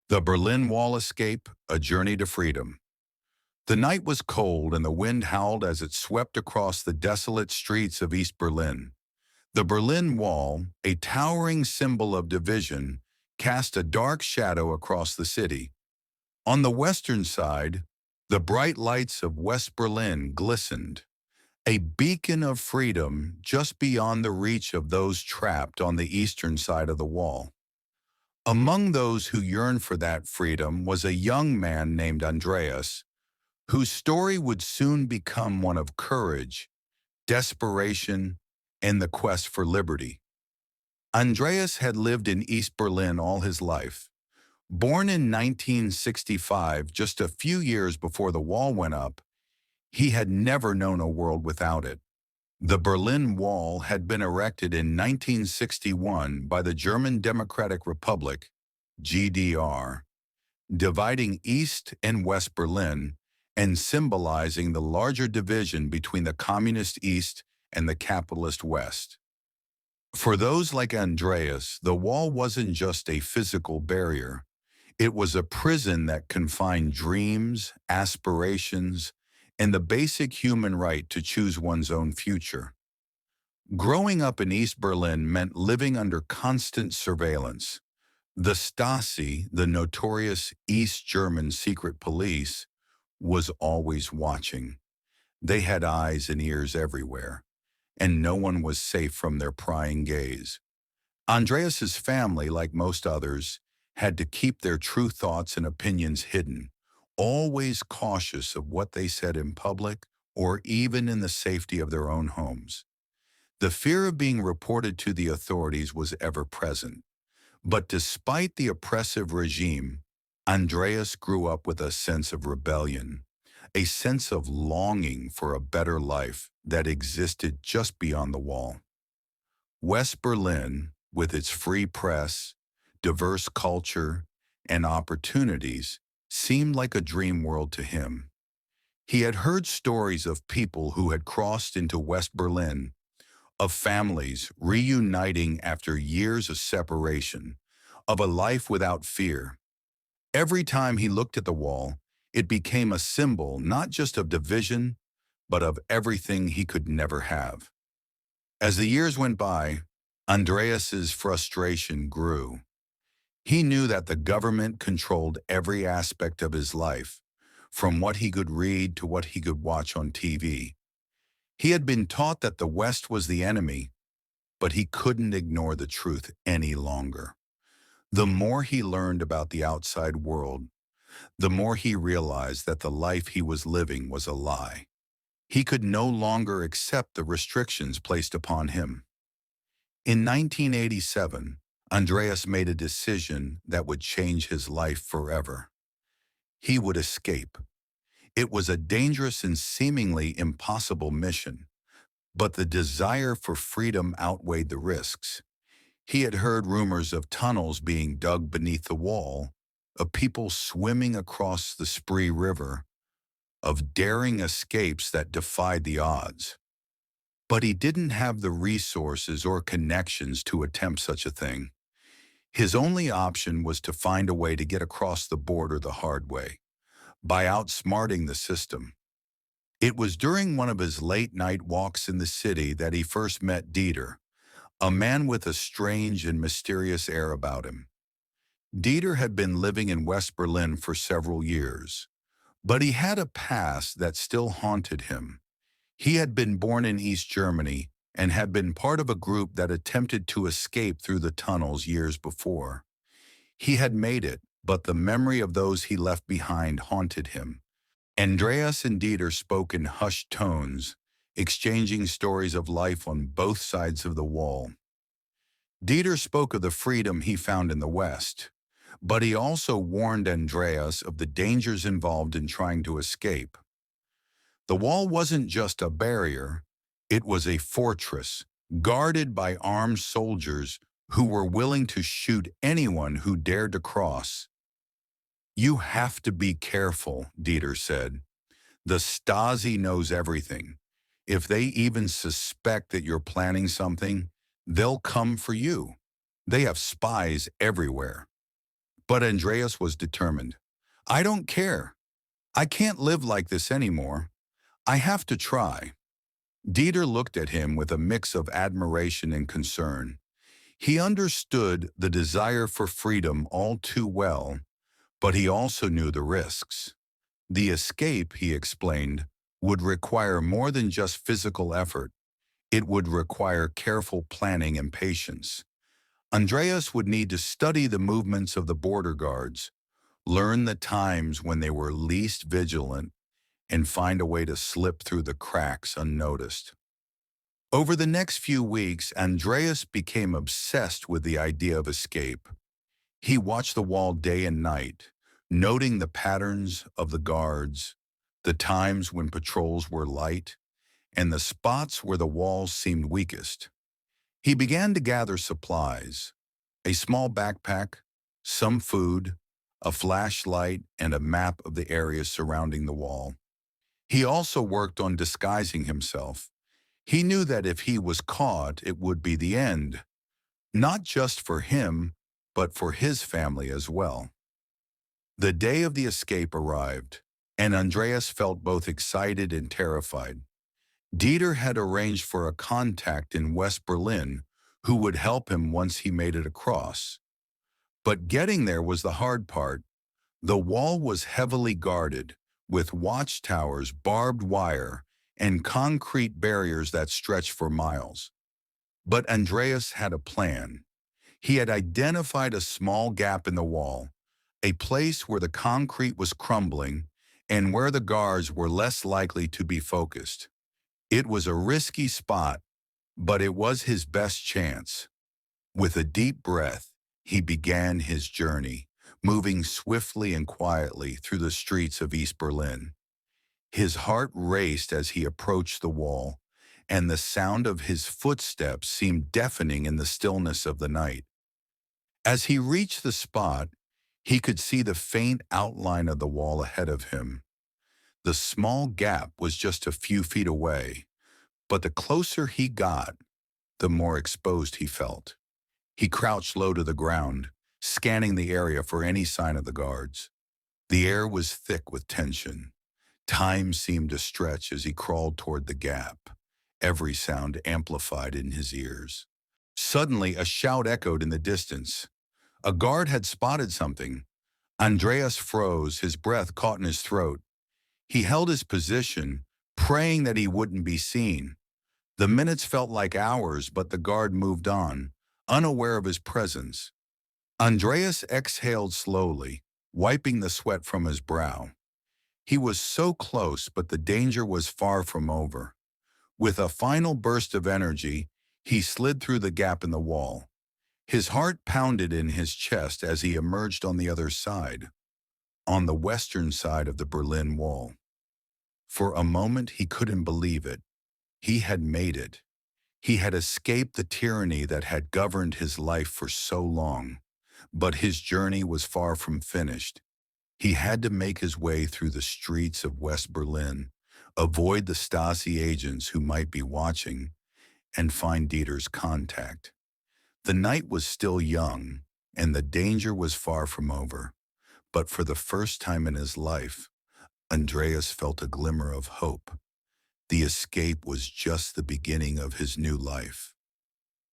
The Berlin Wall Escape, A Journey to Freedom. The night was cold and the wind howled as it swept across the desolate streets of East Berlin. The Berlin Wall, a towering symbol of division, cast a dark shadow across the city. On the western side, the bright lights of West Berlin glistened, a beacon of freedom just beyond the reach of those trapped on the eastern side of the wall. Among those who yearned for that freedom was a young man named Andreas, whose story would soon become one of courage, desperation, and the quest for liberty. Andreas had lived in East Berlin all his life. Born in 1965, just a few years before the wall went up, he had never known a world without it. The Berlin Wall had been erected in 1961 by the German Democratic Republic, GDR, dividing East and West Berlin and symbolizing the larger division between the communist East and the capitalist West. For those like Andreas, the wall wasn't just a physical barrier. It was a prison that confined dreams, aspirations, and the basic human right to choose one's own future. Growing up in East Berlin meant living under constant surveillance. The Stasi, the notorious East German secret police, was always watching. They had eyes and ears everywhere, and no one was safe from their prying gaze. Andreas's family, like most others, had to keep their true thoughts and opinions hidden, always cautious of what they said in public or even in the safety of their own homes. The fear of being reported to the authorities was ever present. But despite the oppressive regime, Andreas grew up with a sense of rebellion, a sense of longing for a better life that existed just beyond the wall. West Berlin, with its free press, diverse culture, and opportunities, seemed like a dream world to him. He had heard stories of people who had crossed into West Berlin, of families reuniting after years of separation, of a life without fear. Every time he looked at the wall, it became a symbol not just of division, but of everything he could never have. As the years went by, Andreas's frustration grew. He knew that the government controlled every aspect of his life, from what he could read to what he could watch on TV. He had been taught that the West was the enemy, but he couldn't ignore the truth any longer. The more he learned about the outside world, the more he realized that the life he was living was a lie. He could no longer accept the restrictions placed upon him. In 1987, Andreas made a decision that would change his life forever. He would escape. It was a dangerous and seemingly impossible mission, but the desire for freedom outweighed the risks. He had heard rumors of tunnels being dug beneath the wall, of people swimming across the Spree River, of daring escapes that defied the odds. But he didn't have the resources or connections to attempt such a thing. His only option was to find a way to get across the border the hard way, by outsmarting the system. It was during one of his late-night walks in the city that he first met Dieter, a man with a strange and mysterious air about him. Dieter had been living in West Berlin for several years, but he had a past that still haunted him. He had been born in East Germany and had been part of a group that attempted to escape through the tunnels years before. He had made it, but the memory of those he left behind haunted him. Andreas and Dieter spoke in hushed tones, exchanging stories of life on both sides of the wall. Dieter spoke of the freedom he found in the West, but he also warned Andreas of the dangers involved in trying to escape. The wall wasn't just a barrier, it was a fortress, guarded by armed soldiers who were willing to shoot anyone who dared to cross. "You have to be careful," Dieter said. "The Stasi knows everything. If they even suspect that you're planning something, they'll come for you. They have spies everywhere." But Andreas was determined. I don't care. I can't live like this anymore. I have to try. Dieter looked at him with a mix of admiration and concern. He understood the desire for freedom all too well, but he also knew the risks. The escape, he explained, would require more than just physical effort. It would require careful planning and patience. Andreas would need to study the movements of the border guards, learn the times when they were least vigilant, and find a way to slip through the cracks unnoticed. Over the next few weeks, Andreas became obsessed with the idea of escape. He watched the wall day and night, noting the patterns of the guards, the times when patrols were light, and the spots where the walls seemed weakest. He began to gather supplies, a small backpack, some food, a flashlight, and a map of the area surrounding the wall. He also worked on disguising himself. He knew that if he was caught, it would be the end, not just for him, but for his family as well. The day of the escape arrived, and Andreas felt both excited and terrified. Dieter had arranged for a contact in West Berlin who would help him once he made it across. But getting there was the hard part. The wall was heavily guarded, with watchtowers, barbed wire, and concrete barriers that stretched for miles. But Andreas had a plan. He had identified a small gap in the wall, a place where the concrete was crumbling and where the guards were less likely to be focused. It was a risky spot, but it was his best chance. With a deep breath, he began his journey, moving swiftly and quietly through the streets of East Berlin. His heart raced as he approached the wall, and the sound of his footsteps seemed deafening in the stillness of the night. As he reached the spot, he could see the faint outline of the wall ahead of him. The small gap was just a few feet away, but the closer he got, the more exposed he felt. He crouched low to the ground, scanning the area for any sign of the guards. The air was thick with tension. Time seemed to stretch as he crawled toward the gap, every sound amplified in his ears. Suddenly, a shout echoed in the distance. A guard had spotted something. Andreas froze, his breath caught in his throat. He held his position, praying that he wouldn't be seen. The minutes felt like hours, but the guard moved on, unaware of his presence. Andreas exhaled slowly, wiping the sweat from his brow. He was so close, but the danger was far from over. With a final burst of energy, he slid through the gap in the wall. His heart pounded in his chest as he emerged on the other side, on the western side of the Berlin Wall. For a moment, he couldn't believe it. He had made it. He had escaped the tyranny that had governed his life for so long. But his journey was far from finished. He had to make his way through the streets of West Berlin, avoid the Stasi agents who might be watching, and find Dieter's contact. The night was still young, and the danger was far from over. But for the first time in his life, Andreas felt a glimmer of hope. The escape was just the beginning of his new life.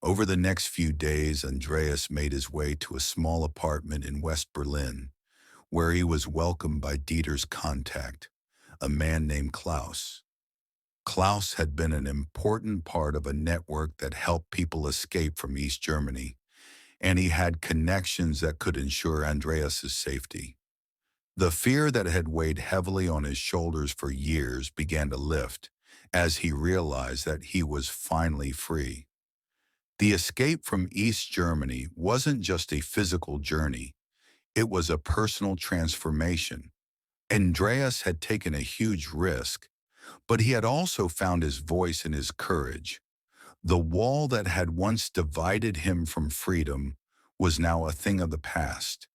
Over the next few days, Andreas made his way to a small apartment in West Berlin, where he was welcomed by Dieter's contact, a man named Klaus. Klaus had been an important part of a network that helped people escape from East Germany, and he had connections that could ensure Andreas's safety. The fear that had weighed heavily on his shoulders for years began to lift as he realized that he was finally free. The escape from East Germany wasn't just a physical journey, it was a personal transformation. Andreas had taken a huge risk, but he had also found his voice and his courage. The wall that had once divided him from freedom was now a thing of the past,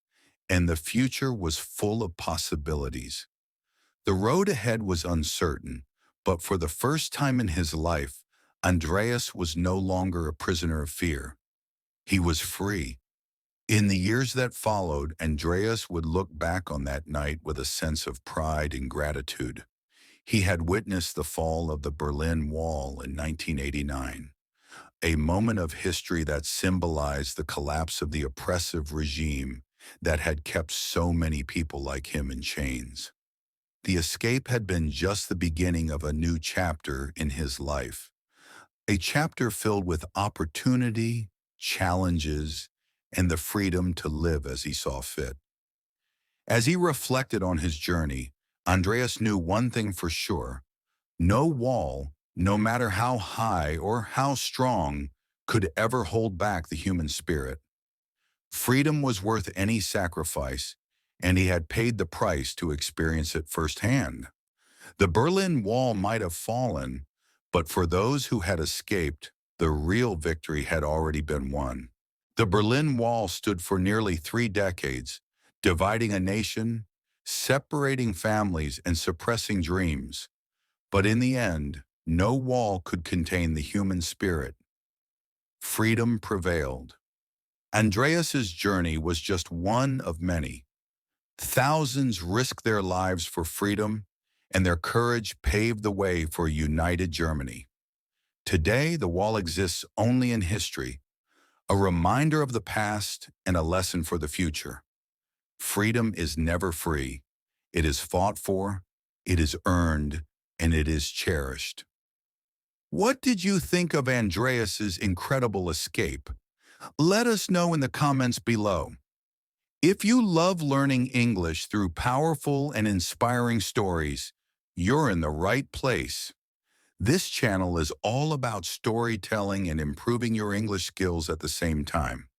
and the future was full of possibilities. The road ahead was uncertain, but for the first time in his life, Andreas was no longer a prisoner of fear. He was free. In the years that followed, Andreas would look back on that night with a sense of pride and gratitude. He had witnessed the fall of the Berlin Wall in 1989, a moment of history that symbolized the collapse of the oppressive regime that had kept so many people like him in chains. The escape had been just the beginning of a new chapter in his life, a chapter filled with opportunity, challenges, and the freedom to live as he saw fit. As he reflected on his journey, Andreas knew one thing for sure: no wall, no matter how high or how strong, could ever hold back the human spirit. Freedom was worth any sacrifice, and he had paid the price to experience it firsthand. The Berlin Wall might have fallen, but for those who had escaped, the real victory had already been won. The Berlin Wall stood for nearly 3 decades, dividing a nation, separating families, and suppressing dreams. But in the end, no wall could contain the human spirit. Freedom prevailed. Andreas's journey was just one of many. Thousands risked their lives for freedom, and their courage paved the way for a united Germany. Today, the wall exists only in history, a reminder of the past and a lesson for the future. Freedom is never free. It is fought for, it is earned, and it is cherished. What did you think of Andreas's incredible escape? Let us know in the comments below. If you love learning English through powerful and inspiring stories, you're in the right place. This channel is all about storytelling and improving your English skills at the same time.